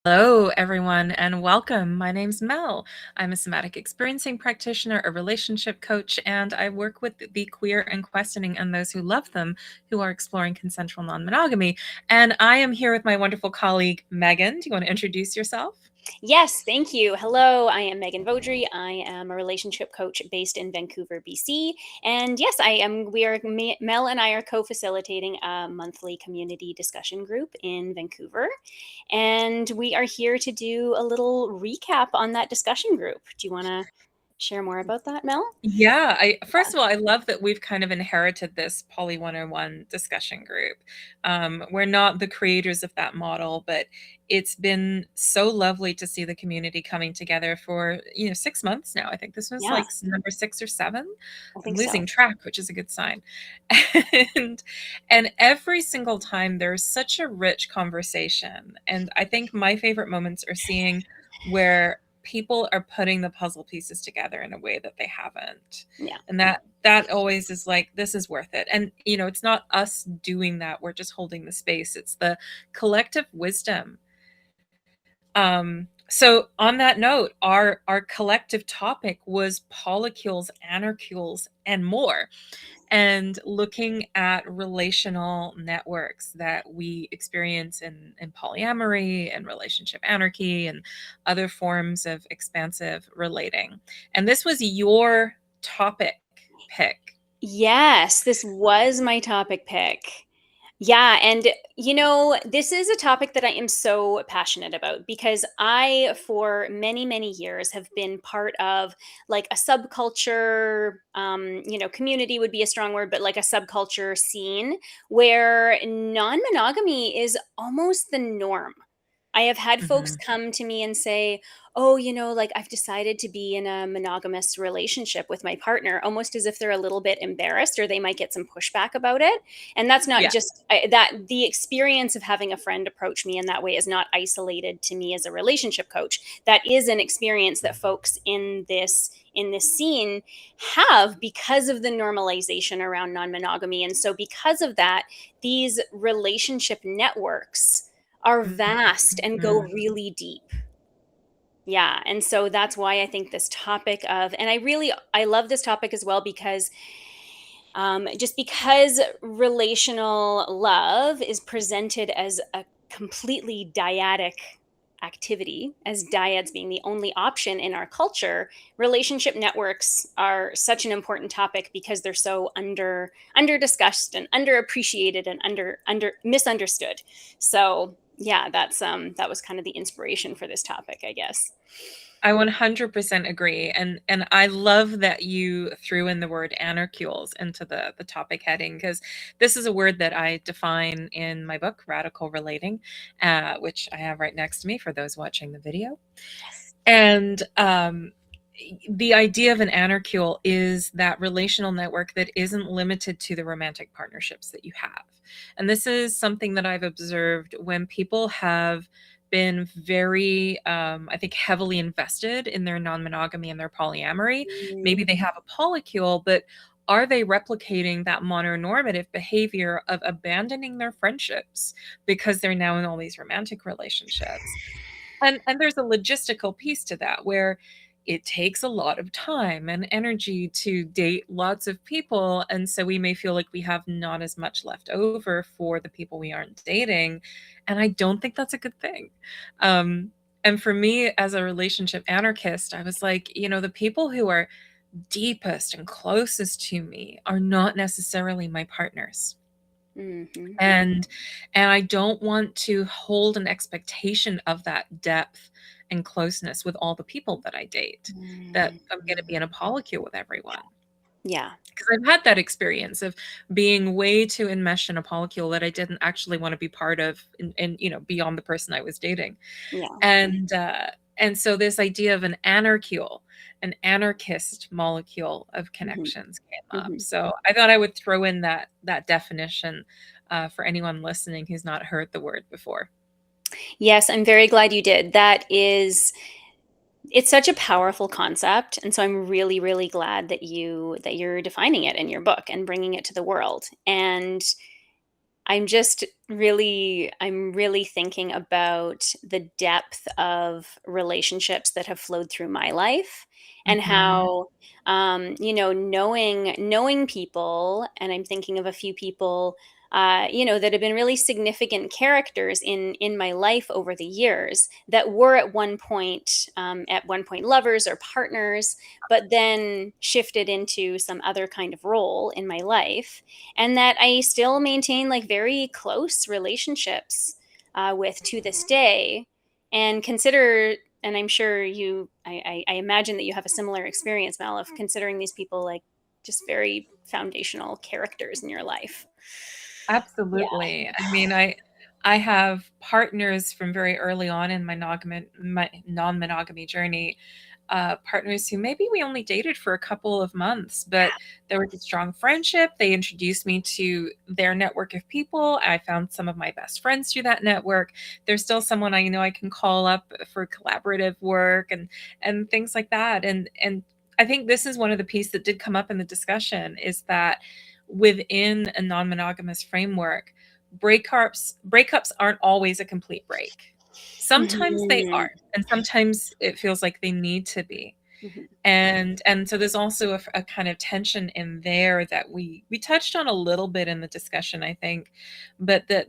Hello, everyone, and welcome. My name's Mel. I'm a somatic experiencing practitioner, a relationship coach, and I work with the queer and questioning and those who love them who are exploring consensual non monogamy. And I am here with my wonderful colleague, Megan. Do you want to introduce yourself? Yes, thank you. Hello, I am Megan Veaudry. I am a relationship coach based in Vancouver, BC. And yes, I am. Mel and I are co-facilitating a monthly community discussion group in Vancouver, and we are here to do a little recap on that discussion group. Do you want to share more about that, Mel? Yeah, first of all, I love that we've kind of inherited this Poly 101 discussion group. We're not the creators of that model, but it's been so lovely to see the community coming together for, 6 months now. I think this was Yeah, like number 6 or 7. I I'm think so. losing track, which is a good sign. And and every single time there's such a rich conversation. And I think my favorite moments are seeing where people are putting the puzzle pieces together in a way that they haven't. Yeah. And that always is like, this is worth it. And it's not us doing that, we're just holding the space. It's the collective wisdom. So on that note, our collective topic was polycules, anarcules, and more, and looking at relational networks that we experience in polyamory and relationship anarchy and other forms of expansive relating. And this was your topic pick. Yes, this was my topic pick. Yeah, and this is a topic that I am so passionate about because I, for many, many years, have been part of like a subculture, community would be a strong word, but like a subculture scene where non monogamy is almost the norm. I have had folks Mhm. come to me and say, "Oh, like I've decided to be in a monogamous relationship with my partner," almost as if they're a little bit embarrassed or they might get some pushback about it. And that's not Yeah. just that the experience of having a friend approach me in that way is not isolated to me as a relationship coach. That is an experience that folks in this scene have because of the normalization around non-monogamy. And so because of that, these relationship networks are vast and go Mhm. really deep. Yeah, and so that's why I think this topic of and I love this topic as well because just because relational love is presented as a completely dyadic activity, as dyads being the only option in our culture, relationship networks are such an important topic because they're so under discussed and underappreciated and under misunderstood. So yeah, that was kind of the inspiration for this topic, I guess. I 100% agree. And I love that you threw in the word anarcules into the topic heading, because this is a word that I define in my book, Radical Relating, which I have right next to me for those watching the video. Yes. And the idea of an anarchule is that relational network that isn't limited to the romantic partnerships that you have. And this is something that I've observed when people have been very, I think, heavily invested in their non monogamy and their polyamory. Mm, Maybe they have a polycule, but are they replicating that mononormative behavior of abandoning their friendships because they're now in all these romantic relationships? And there's a logistical piece to that where it takes a lot of time and energy to date lots of people, and so we may feel like we have not as much left over for the people we aren't dating, and I don't think that's a good thing. And for me as a relationship anarchist, I was like, the people who are deepest and closest to me are not necessarily my partners. mhm. And I don't want to hold an expectation of that depth and closeness with all the people that I date, that Mhm. I'm gonna be in a polycule with everyone. Yeah. Because I've had that experience of being way too enmeshed in a polycule that I didn't actually wanna be part of, and beyond the person I was dating. Yeah. And so this idea of an anarchule, an anarchist molecule of Mhm. connections came up. Mhm. So I thought I would throw in that definition, for anyone listening who's not heard the word before. Yes, I'm very glad you did. It's such a powerful concept, and so I'm really, really glad that you're defining it in your book and bringing it to the world. And I'm really thinking about the depth of relationships that have flowed through my life, and Mhm. how, knowing people, and I'm thinking of a few people, that have been really significant characters in my life over the years, that were at one point lovers or partners, but then shifted into some other kind of role in my life, and that I still maintain like very close relationships with to this day. And consider, and I'm sure I imagine that you have a similar experience, Mel, of considering these people like just very foundational characters in your life. Yeah. Absolutely. I mean, I have partners from very early on in my non-monogamy journey, partners who maybe we only dated for a couple of months, but there was a strong friendship. They introduced me to their network of people. I found some of my best friends through that network. There's still someone I know I can call up for collaborative work and things like that. And I think this is one of the pieces that did come up in the discussion is that within a non-monogamous framework, breakups aren't always a complete break. Sometimes they Mhm. are, and sometimes it feels like they need to be. Mhm. And so there's also a kind of tension in there that we touched on a little bit in the discussion, I think, but that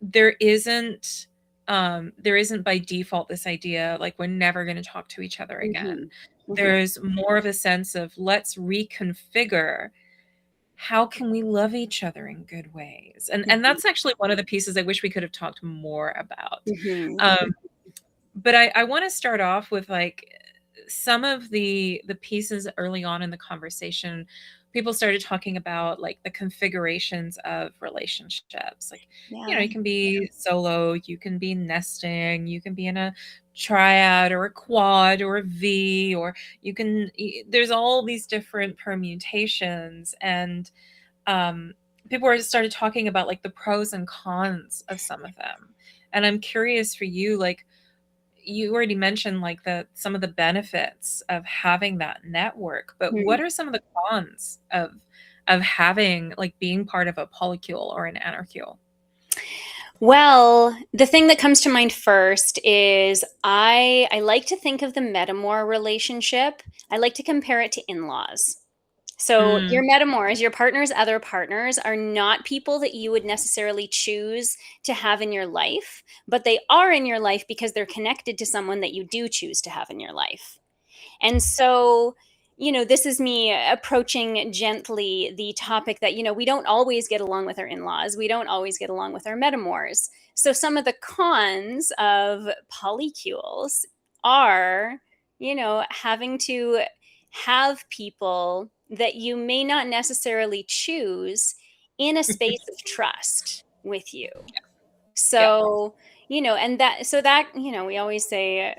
there isn't there isn't by default this idea like we're never going to talk to each other again. Mhm. Mhm. There's more of a sense of let's reconfigure how can we love each other in good ways? And Mhm. that's actually one of the pieces I wish we could have talked more about. Mhm. Um, but I want to start off with like some of the pieces early on in the conversation. People started talking about like the configurations of relationships. Like, you know, Yeah. you can be solo, you can be nesting, you can be in a triad or a quad or a V, or there's all these different permutations. And um, people were started talking about like the pros and cons of some of them. And I'm curious for you, like you already mentioned like some of the benefits of having that network, but what Mhm. are some of the cons of having like being part of a polycule or an anarchule? Well, the thing that comes to mind first is I like to think of the metamor relationship. I like to compare it to in-laws. So your Mm, metamors, your partner's other partners, are not people that you would necessarily choose to have in your life, but they are in your life because they're connected to someone that you do choose to have in your life. And so, this is me approaching gently the topic that, we don't always get along with our in laws. We don't always get along with our metamors. So, some of the cons of polycules are, having to have people that you may not necessarily choose in a space of trust with you. yeah, So, and that, we always say,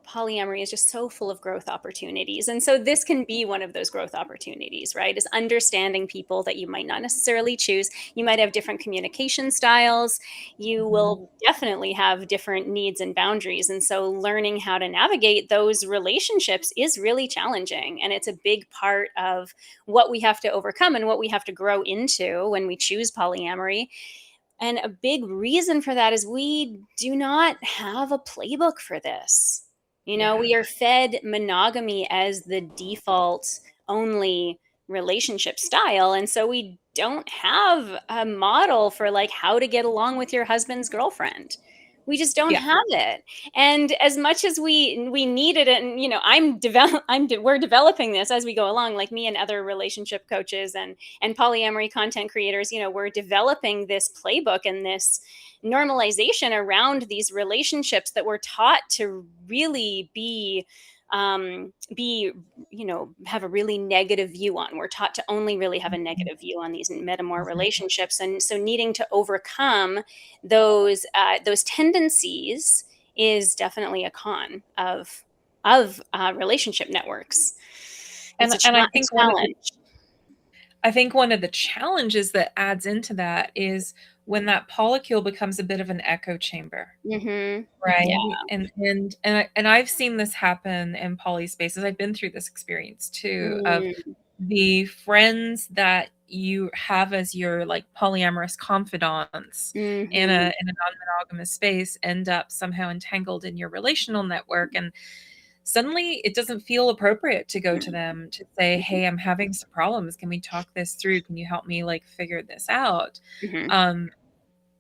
polyamory is just so full of growth opportunities. And so this can be one of those growth opportunities, right? Is understanding people that you might not necessarily choose. You might have different communication styles. You mhm, will definitely have different needs and boundaries. And so learning how to navigate those relationships is really challenging. And it's a big part of what we have to overcome and what we have to grow into when we choose polyamory. And a big reason for that is we do not have a playbook for this. yeah, We are fed monogamy as the default only relationship style. And so we don't have a model for like how to get along with your husband's girlfriend. We just don't yeah. have it. And as much as we needed it, and we're developing this as we go along, like me and other relationship coaches and polyamory content creators, we're developing this playbook and this normalization around these relationships that we're taught to really have a really negative view on. We're taught to only really have a negative view on these metamor Mhm. relationships, and so needing to overcome those tendencies is definitely a con of relationship networks. It's And a challenge. I think one of the challenges that adds into that is when that polycule becomes a bit of an echo chamber. Hmm. Right, Yeah. and I've seen this happen in poly spaces. I've been through this experience too of Mm. the friends that you have as your like polyamorous confidants Mhm. in a non-monogamous space end up somehow entangled in your relational network, and suddenly it doesn't feel appropriate to go to them to say, Mhm. hey, I'm having some problems, can we talk this through, can you help me like figure this out? Mhm. um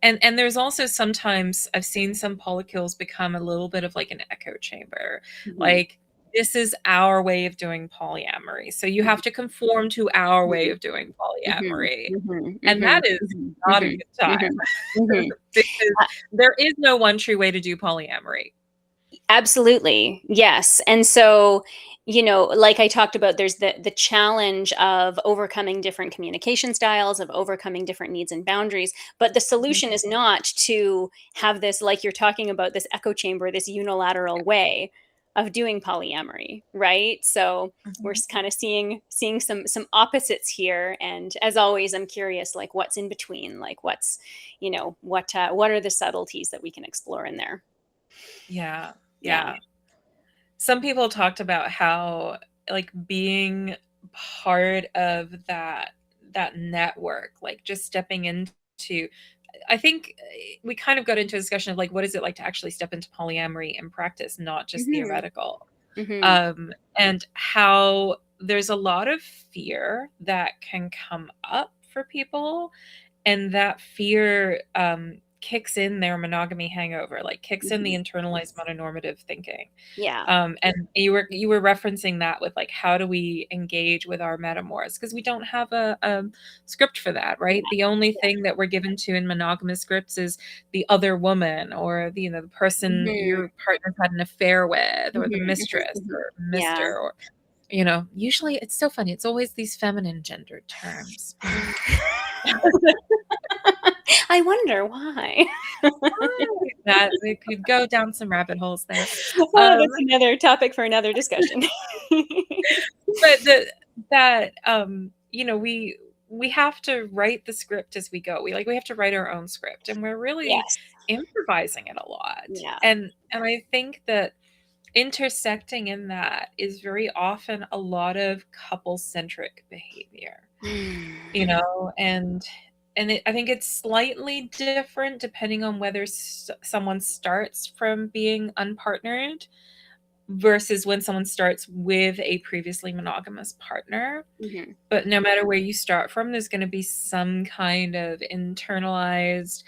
and there's also sometimes I've seen some polycules become a little bit of like an echo chamber. Mhm. Like, this is our way of doing polyamory, so you have Mhm. to conform to our way Mhm. of doing Mhm. polyamory. Mhm. And Mhm. that is Mhm. not a Mhm. good time Mhm. Mhm. because there is no one true way to do polyamory. Absolutely. Yes. And so, like I talked about, there's the challenge of overcoming different communication styles, of overcoming different needs and boundaries. But the Mhm. solution is not to have this, like you're talking about, this echo chamber, this unilateral way of doing polyamory, right? So we're Mhm. kind of seeing some opposites here. And as always, I'm curious, like what's in between, like what are the subtleties that we can explore in there? Yeah, Yeah. yeah. Some people talked about how, like, being part of that network, like, just stepping into I think, we kind of got into a discussion of, like, what is it like to actually step into polyamory in practice, not just Mhm. theoretical? Mhm. And how there's a lot of fear that can come up for people, and that fear, kicks in their monogamy hangover, like, kicks in the Mhm. internalized mononormative thinking. Yeah. And you were referencing that with, like, how do we engage with our metamors? Because we don't have a script for that, right? Yeah. The only Yeah. thing that we're given to in monogamous scripts is the other woman, or the person Mhm. your partner's had an affair with, or the Mhm. Mhm. mistress, Mhm. or Yeah. mister, or usually it's so funny, it's always these feminine gendered terms. I wonder why. Right, that we could go down some rabbit holes there. Oh, Um that's another topic for another discussion. But we have to write the script as we go. We have to write our own script, and we're really Yes. improvising it a lot. Yeah. And I think that intersecting in that is very often a lot of couple-centric behavior, Mm. you know, I think it's slightly different depending on whether someone starts from being unpartnered versus when someone starts with a previously monogamous partner. Mhm. But no matter where you start from, there's going to be some kind of internalized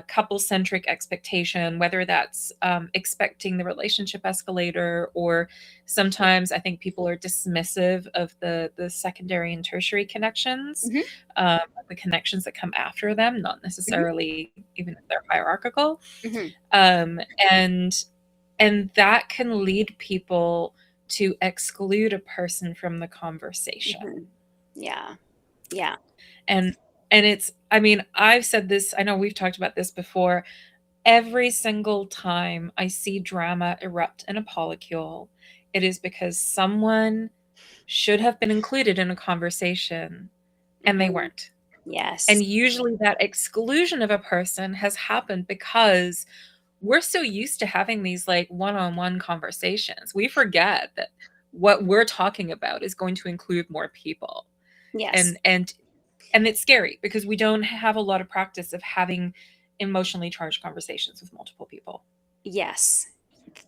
couple centric expectation, whether that's expecting the relationship escalator, or sometimes I think people are dismissive of the secondary and tertiary connections, Mhm. the connections that come after them, not Mhm. necessarily even if they're hierarchical. Mhm. Um, and and that can lead people to exclude a person from the conversation. Mhm. Yeah. Yeah. And it's I mean, I've said this, I know we've talked about this before. Every single time I see drama erupt in a polycule, it is because someone should have been included in a conversation and they Mhm. weren't. Yes. And usually that exclusion of a person has happened because we're so used to having these like one-on-one conversations. We forget that what we're talking about is going to include more people. Yes. And it's scary because we don't have a lot of practice of having emotionally charged conversations with multiple people. Yes.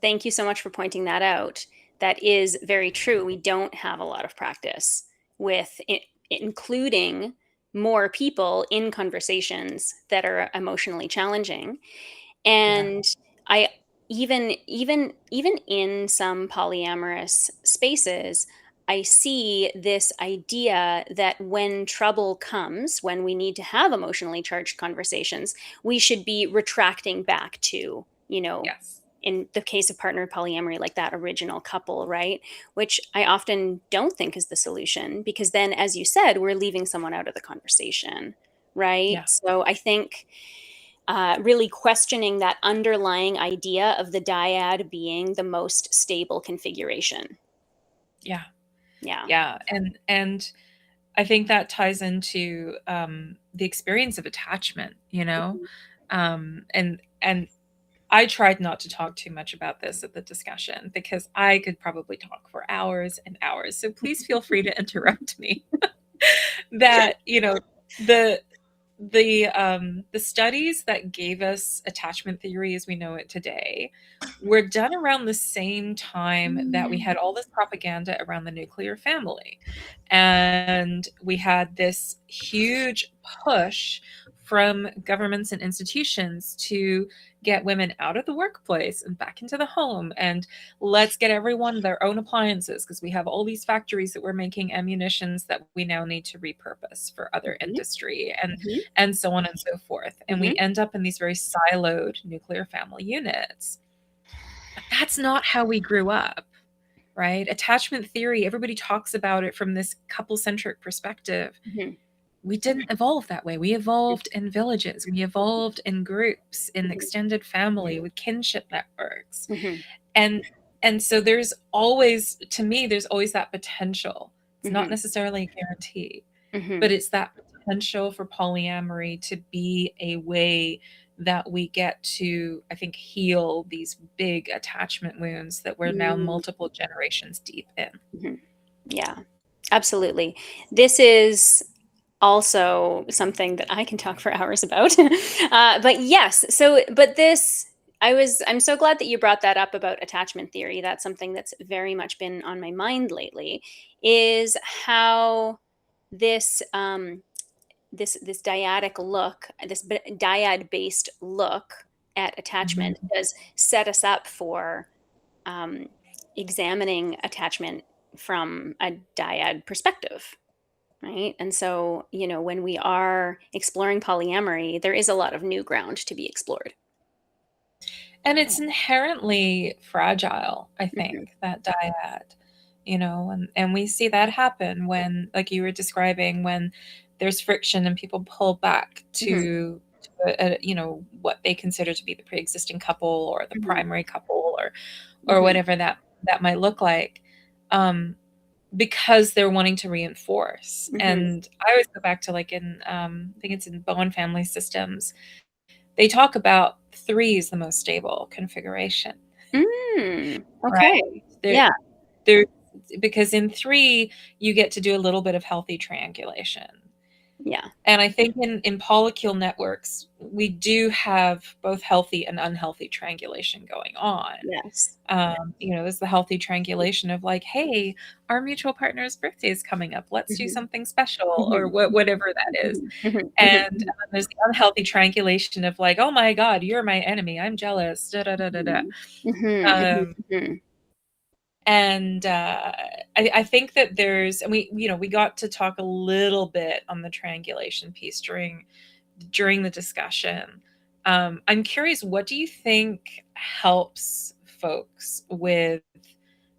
Thank you so much for pointing that out. That is very true. We don't have a lot of practice with including more people in conversations that are emotionally challenging. Yeah. And I even in some polyamorous spaces, I see this idea that when trouble comes, when we need to have emotionally charged conversations, we should be retracting back to, Yes. in the case of partner polyamory, like that original couple, right? Which I often don't think is the solution, because then, as you said, we're leaving someone out of the conversation, right? Yeah. So I think really questioning that underlying idea of the dyad being the most stable configuration. Yeah. Yeah. Yeah. And I think that ties into the experience of attachment, Mhm. and I tried not to talk too much about this at the discussion because I could probably talk for hours and hours. So please feel free to interrupt me. that, the the studies that gave us attachment theory as we know it today were done around the same time that we Mm. had all this propaganda around the nuclear family. And we had this huge push from governments and institutions to get women out of the workplace and back into the home, and let's get everyone their own appliances because we have all these factories that we're making ammunitions that we now need to repurpose for other Mhm, industry, mhm, and so on and so forth. And we mhm, end up in these very siloed nuclear family units. But that's not how we grew up, right? Attachment theory, everybody talks about it from this couple centric perspective. mhm, We didn't evolve that way. We evolved in villages, we evolved in groups, in mhm, extended family, with kinship networks. mhm, And and so there's always, to me, there's always that potential. It's not mhm, necessarily a guarantee, mhm. but it's that potential for polyamory to be a way that we get to, I think, heal these big attachment wounds that we're now Mm, multiple generations deep in. mhm. Yeah, absolutely. This is also something that I can talk for hours about. But yes, but I'm so glad that you brought that up about attachment theory. That's something that's very much been on my mind lately, is how this this dyadic look, dyad based look at attachment Mhm. does set us up for um, examining attachment from a dyad perspective, right? And so, when we are exploring polyamory, there is a lot of new ground to be explored. And it's inherently fragile, I Mhm, think, that dyad, and we see that happen when, like you were describing, when there's friction and people pull back mhm, what they consider to be the pre-existing couple or the mhm, primary couple, or mhm, whatever that might look like, um, because they're wanting to reinforce. mhm. And I always go back to, like, in, I think it's in Bowen family systems, they talk about 3 is the most stable configuration, Okay. right? Yeah. There because in 3, you get to do a little bit of healthy triangulation. Yeah. And I think in polycule networks, we do have both healthy and unhealthy triangulation going on. Yes. There's the healthy triangulation of, like, hey, our mutual partner's birthday is coming up. Let's do Mhm, something special, or mhm, whatever that is. mhm, mhm, And mhm, then there's the unhealthy triangulation of, like, oh my God, you're my enemy. I'm jealous. Da da da da da. mhm, mhm, mhm, Um, mhm. and I think that and we got to talk a little bit on the triangulation piece during the discussion. I'm curious, what do you think helps folks with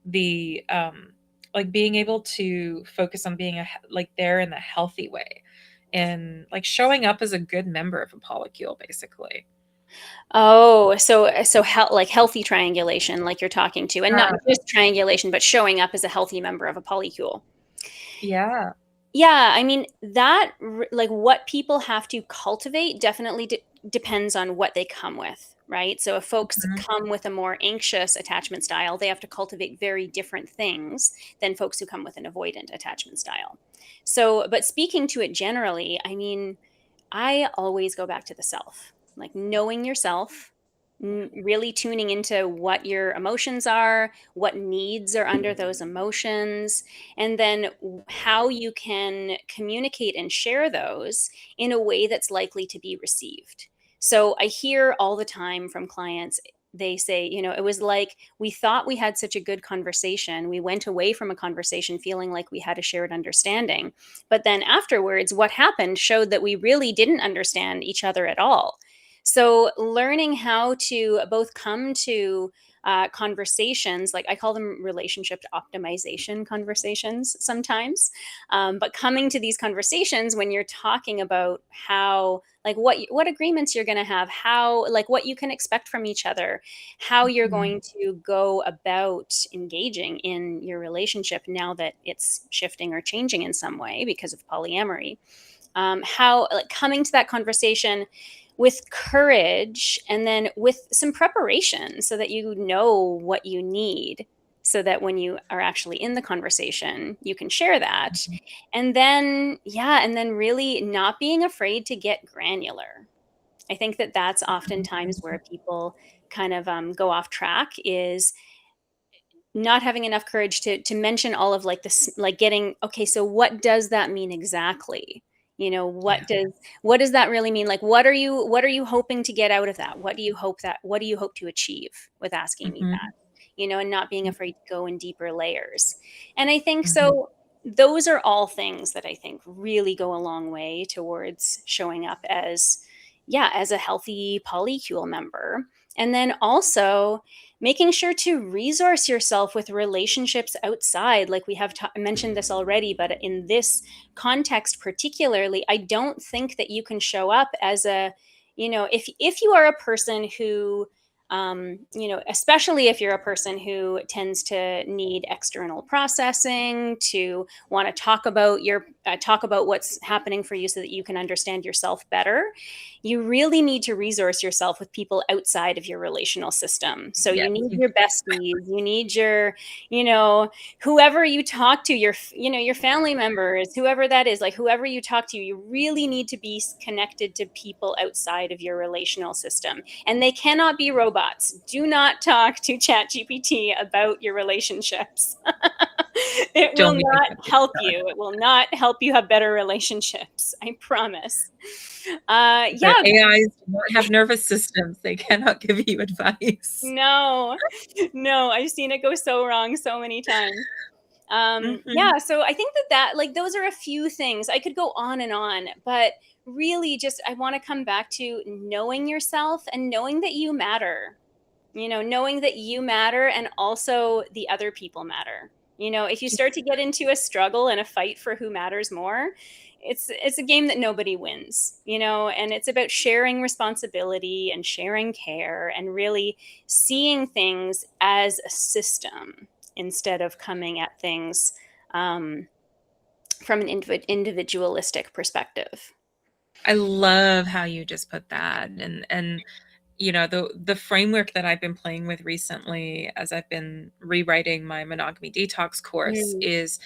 the like being able to focus on being like there in the healthy way, and like showing up as a good member of a polycule, basically? Oh, like healthy triangulation, like you're talking to, and not just triangulation, but showing up as a healthy member of a polycule. Yeah. Yeah, I mean, like what people have to cultivate definitely depends on what they come with, right? So if folks Mhm. come with a more anxious attachment style, they have to cultivate very different things than folks who come with an avoidant attachment style. So, but speaking to it generally, I mean, I always go back to the self, like knowing yourself, really tuning into what your emotions are, what needs are under those emotions, and then how you can communicate and share those in a way that's likely to be received. So I hear all the time from clients, they say, it was like we thought we had such a good conversation. We went away from a conversation feeling like we had a shared understanding. But then afterwards, what happened showed that we really didn't understand each other at all. So, learning how to both come to conversations, like I call them relationship optimization conversations sometimes, but coming to these conversations when you're talking about how, like, what agreements you're going to have, how, like, what you can expect from each other, how you're Mhm. going to go about engaging in your relationship now that it's shifting or changing in some way because of polyamory. How, like, coming to that conversation with courage and then with some preparation so that you know what you need. so that when you are actually in the conversation, you can share that. And then, yeah, and then really not being afraid to get granular. I think that that's oftentimes where people kind of go off track, is not having enough courage to mention all of like this, like getting, okay, so what does that mean exactly? You know, Yeah. what does that really mean? Like, what are you hoping to get out of that? What do you hope to achieve with asking me Mhm. that? You know, and not being afraid to go in deeper layers. And I think Mhm. so those are all things that I think really go a long way towards showing up as, yeah, as a healthy polycule member. And then also making sure to resource yourself with relationships outside. Like we have mentioned this already, but in this context particularly, I don't think that you can show up as a, you know, if you are a person who, you know, especially if you're a person who tends to need external processing, to want to talk about what's happening for you so that you can understand yourself better, you really need to resource yourself with people outside of your relational system. So Yes, you need you your besties, you need your, you know, whoever you talk to, your, you know, your family members, whoever that is, like whoever you talk to, you really need to be connected to people outside of your relational system. And they cannot be robots. Do not talk to ChatGPT about your relationships. It will don't even not get me help you. started. It will not help you have better relationships. I promise. The Yeah, AIs do not have nervous systems. They cannot give you advice. no, no, I've seen it go so wrong so many times. Mhm. Yeah, so I think that like those are a few things. I could go on, but really just I want to come back to knowing yourself and knowing that you matter. You know, knowing that you matter and also the other people matter. You know, if you start to get into a struggle and a fight for who matters more, it's a game that nobody wins, you know, and it's about sharing responsibility and sharing care and really seeing things as a system instead of coming at things um, from an individualistic perspective. I love how you just put that, and you know, the framework that I've been playing with recently as I've been rewriting my monogamy detox course Mm, is,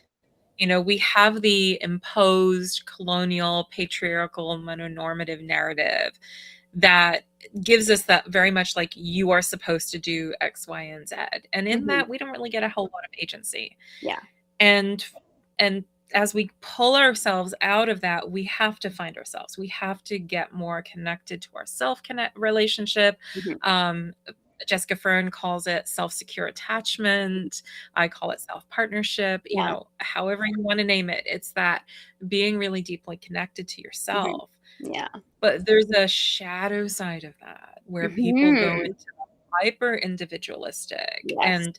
you know, we have the imposed colonial patriarchal mononormative narrative that gives us that very much like you are supposed to do X, Y, and Z. And in mhm, that, we don't really get a whole lot of agency. yeah. And and as we pull ourselves out of that, we have to find ourselves. We have to get more connected to our self-connect relationship. Mhm, Um, Jessica Fern calls it self-secure attachment. I call it self-partnership, you yeah. know, however you want to name it. It's that being really deeply connected to Mhm, yourself. yeah. But there's a shadow side of that where people go Mhm, into hyper individualistic yes.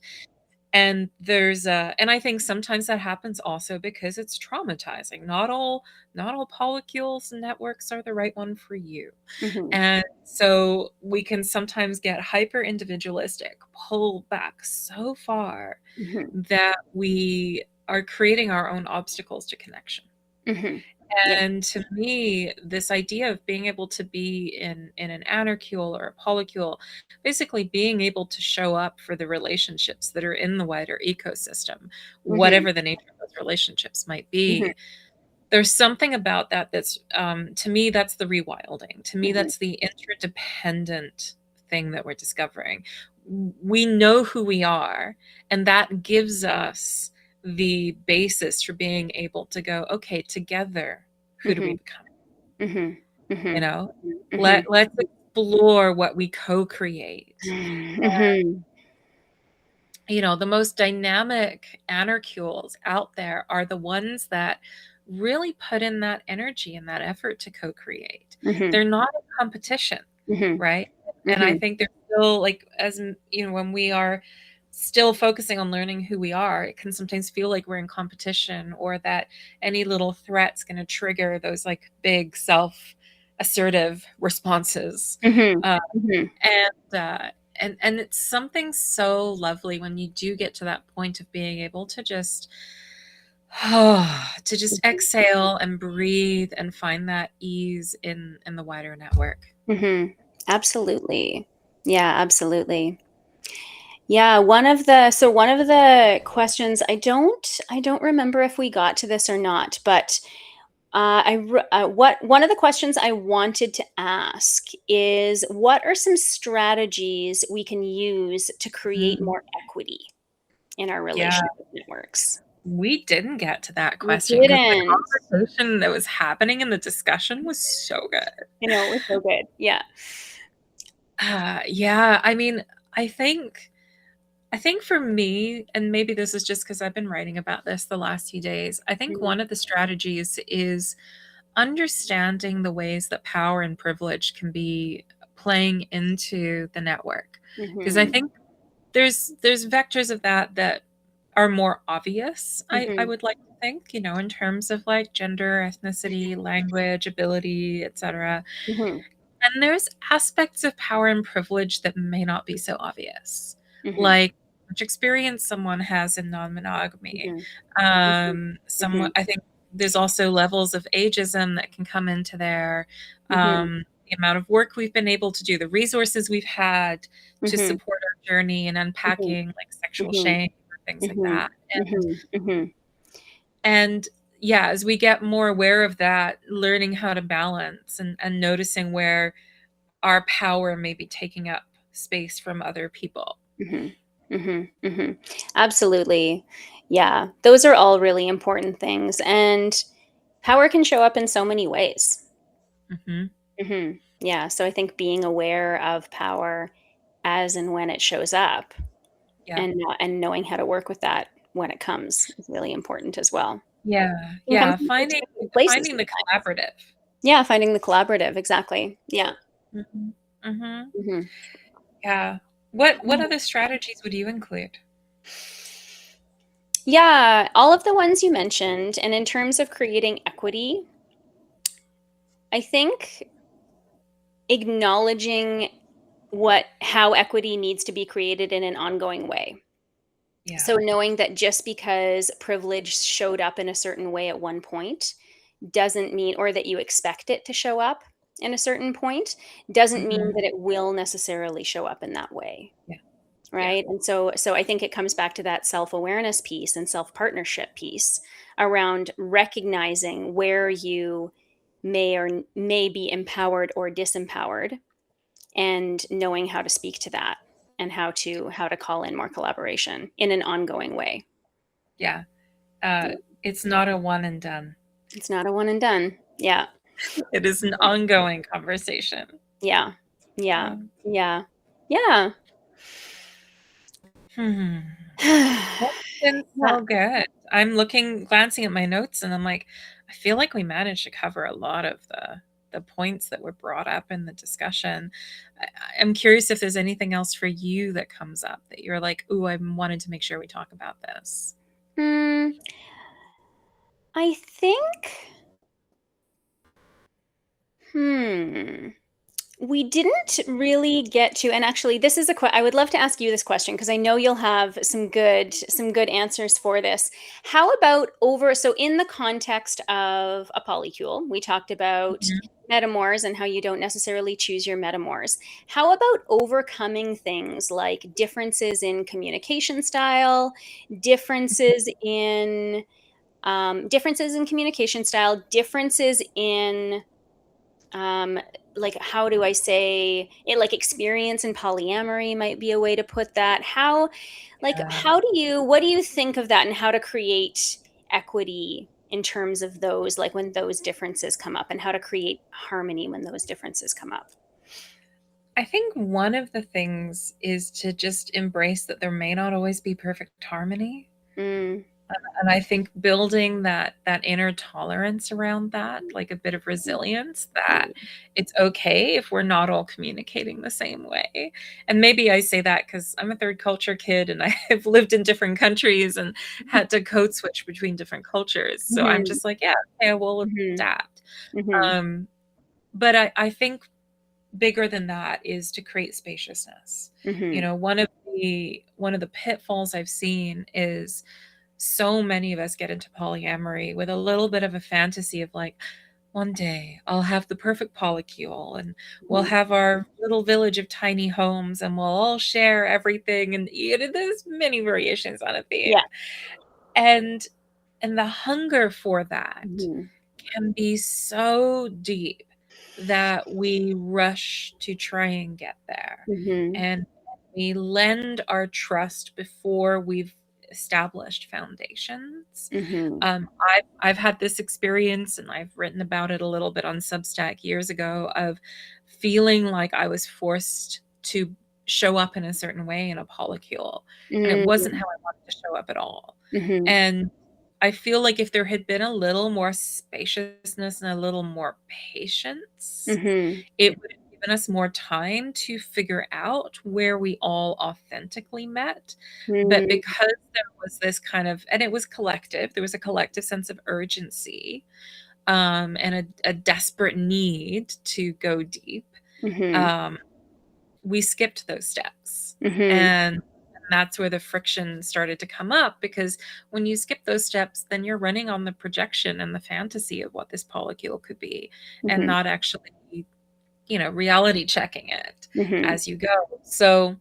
and there's a and I think sometimes that happens also because it's traumatizing. Not all polycules networks are the right one for you. Mhm, And so we can sometimes get hyper individualistic, pull back so far mhm, that we are creating our own obstacles to connection. mhm. Yeah. And to me, this idea of being able to be in an anarcule or a polycule, basically being able to show up for the relationships that are in the wider ecosystem, Mhm, whatever the nature of those relationships might mhm, be, there's something about that that's to me that's the rewilding. To me, mhm, that's the interdependent thing that we're discovering. We know who we are, and that gives us the basis for being able to go, okay, together, who do we mhm, become? mhm, You mhm, know, mhm, let's explore what we co-create. mhm, You know, the most dynamic anarcules out there are the ones that really put in that energy and that effort to co-create. mhm, They're not in competition, mhm, right? And I mhm, think they're still like, as you know, when we are still focusing on learning who we are, it can sometimes feel like we're in competition or that any little threat's going to trigger those like big self assertive responses. mhm, Uh, mhm, and it's something so lovely when you do get to that point of being able to just to just exhale and breathe and find that ease in the wider network. mhm. Absolutely. Yeah, absolutely. Yeah, one of the questions, I don't remember if we got to this or not, but what one of the questions I wanted to ask is, what are some strategies we can use to create Mm, more equity in our yeah, relationship networks? we didn't get to that We question because the didn't. conversation that was happening in the discussion was so good. I know, it was so good. Yeah. Yeah, I mean, I think I think for me, and maybe this is just because I've been writing about this the last few days, I think Mhm, one of the strategies is understanding the ways that power and privilege can be playing into the network. Because I mhm, think there's vectors of that that are more obvious, I mhm, would like to think, in terms of like gender, ethnicity, language, ability, etc. mhm, And there's aspects of power and privilege that may not be so obvious, mhm, like which experience someone has in non-monogamy. mhm, Someone, mhm, I think there's also levels of ageism that can come into there. mhm, The amount of work we've been able to do, the resources we've had to mhm, support our journey and mhm, unpacking like sexual mhm, shame or things like mhm, that. mhm, mhm, And yeah, as we get more aware of that, learning how to balance and noticing where our power may be taking up space from other people. mhm, mhm, mhm. Absolutely. Yeah, those are all really important things, and power can show up in so many ways. Mhm. Yeah, so I think being aware of power as and when it shows up, Yeah. and knowing how to work with that when it comes is really important as well. Yeah, It can come yeah, from finding unexpected places finding the sometimes. collaborative. Yeah, finding the collaborative, exactly. Yeah. Mhm. Mhm. Mhm. Yeah. What other strategies would you include? Yeah, all of the ones you mentioned, and in terms of creating equity, I think acknowledging what how equity needs to be created in an ongoing way. Yeah. So knowing that just because privilege showed up in a certain way at one point doesn't mean, or that you expect it to show up in a certain point, doesn't mean Mhm. that it will necessarily show up in that way. Yeah. Yeah. Right. And so I think it comes back to that self-awareness piece and self-partnership piece around recognizing where you may be empowered or disempowered, and knowing how to speak to that, and how to call in more collaboration in an ongoing way. Yeah. Yeah. It's not a one and done. It's not a one and done. Yeah. It is an ongoing conversation. Yeah. Yeah. Yeah. Yeah. Yeah. Hmm. Yeah. That's been so good. Glancing at my notes, and I'm like, I feel like we managed to cover a lot of the points that were brought up in the discussion. I, I'm curious if there's anything else for you that comes up that you're like, "Ooh, I wanted to make sure we talk about this." Hmm, I think hmm. We didn't really get to, and actually this is I would love to ask you this question because I know you'll have some good answers for this. How about over so in the context of a polycule, we talked about Mhm. metamors and how you don't necessarily choose your metamors. How about overcoming things like differences in communication style, differences in differences in communication style, differences in um like, how do I say it, like experience in polyamory might be a way to put that. Yeah. What do you think of that, and how to create equity in terms of those, like when those differences come up, and how to create harmony when those differences come up? I think one of the things is to just embrace that there may not always be perfect harmony. Mm, And I think building that inner tolerance around that, like a bit of resilience, that mm, it's okay if we're not all communicating the same way. And maybe I say that because 'cause I'm a third culture kid and I've lived in different countries and had to code switch between different cultures. So I'm mhm, just like, "Yeah, okay, we'll mhm, adapt." mhm, Um, but I think bigger than that is to create spaciousness. mhm, One of the pitfalls I've seen is so many of us get into polyamory with a little bit of a fantasy of like, one day I'll have the perfect polycule, and we'll Mhm. have our little village of tiny homes, and we'll all share everything, and there's many variations on a theme. Yeah. And the hunger for that Mhm. can be so deep that we rush to try and get there. Mhm. And we lend our trust before we've established foundations. Mhm. I've had this experience, and I've written about it a little bit on Substack years ago, of feeling like I was forced to show up in a certain way in a polycule, and it wasn't Mm. how I wanted to show up at all. Mhm. And I feel like if there had been a little more spaciousness and a little more patience, Mhm. it would have given us more time to figure out where we all authentically met. But Mm. because there was this kind of, and it was collective, there was a collective sense of urgency, and a desperate need to go deep. Mhm. Um, we skipped those steps. Mhm. And that's where the friction started to come up, because when you skip those steps, then you're running on the projection and the fantasy of what this polycule could be, and Mhm. not actually, reality checking it Mhm. as you go. So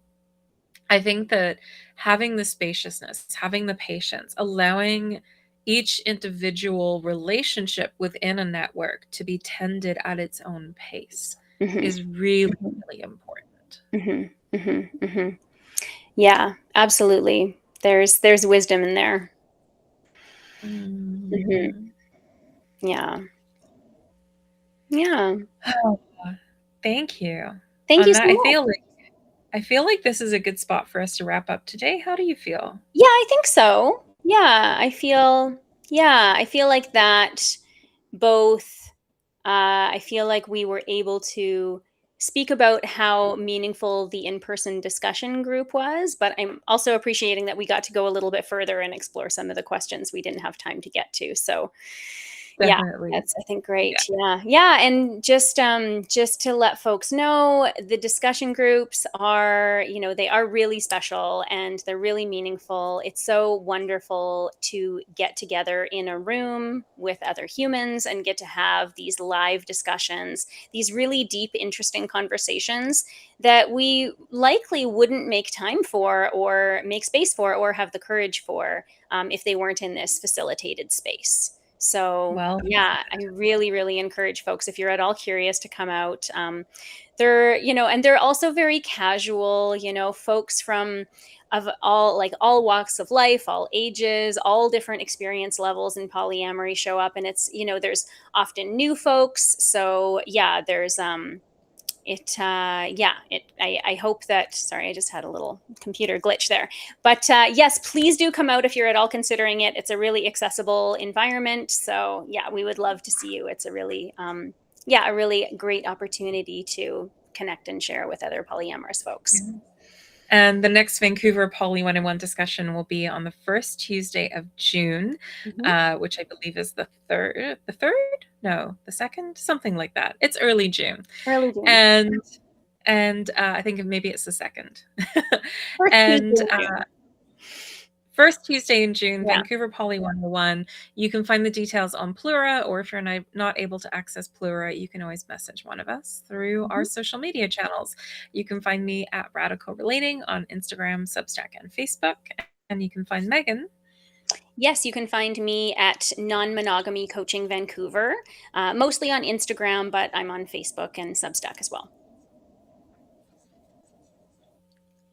I think that having the spaciousness, having the patience, allowing each individual relationship within a network to be tended at its own pace Mhm. is really, really important. Mhm. Mhm. Mhm. Yeah, absolutely. There's wisdom in there. Mhm. Mhm. Yeah. Yeah. Oh, thank you. Thank On you that, so much. I feel like this is a good spot for us to wrap up today. How do you feel? Yeah, I think so. Yeah, I feel like that both I feel like we were able to speak about how meaningful the in-person discussion group was, but I'm also appreciating that we got to go a little bit further and explore some of the questions we didn't have time to get to. So, yeah, Definitely. that's I think Yeah. great. Yeah. Yeah, and just to let folks know, the discussion groups are, they are really special and they're really meaningful. It's so wonderful to get together in a room with other humans and get to have these live discussions, these really deep, interesting conversations that we likely wouldn't make time for or make space for or have the courage for if they weren't in this facilitated space. So, Well, yeah, I really, really encourage folks if you're at all curious to come out. And they're also very casual, folks from of all walks of life, all ages, all different experience levels in polyamory show up, and there's often new folks. So, yeah, there's it yeah it I hope that, sorry, I just had a little computer glitch there, but yes, please do come out if you're at all considering it. It's a really accessible environment, so yeah, we would love to see you. It's a really great opportunity to connect and share with other polyamorous folks. yeah. And the next Vancouver Poly 101 discussion will be on the first Tuesday of June, Mhm. which I believe is the third. The third? No, the second, something like that. It's early June, Early June. and I think maybe it's the second. First Tuesday And in June. first Tuesday in June, Yeah. Vancouver Poly 101. You can find the details on Plura, or if you're not able to access Plura, you can always message one of us through Mhm. our social media channels. You can find me at Radical Relating on Instagram, Substack, and Facebook. And you can find Megan. Yes, you can find me at Non Monogamy Coaching Vancouver, mostly on Instagram, but I'm on Facebook and Substack as well.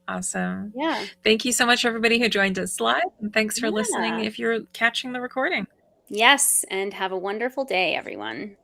Awesome. Yeah. Thank you so much, everybody who joined us live. And thanks for listening Yeah. if you're catching the recording. Yes, and have a wonderful day, everyone.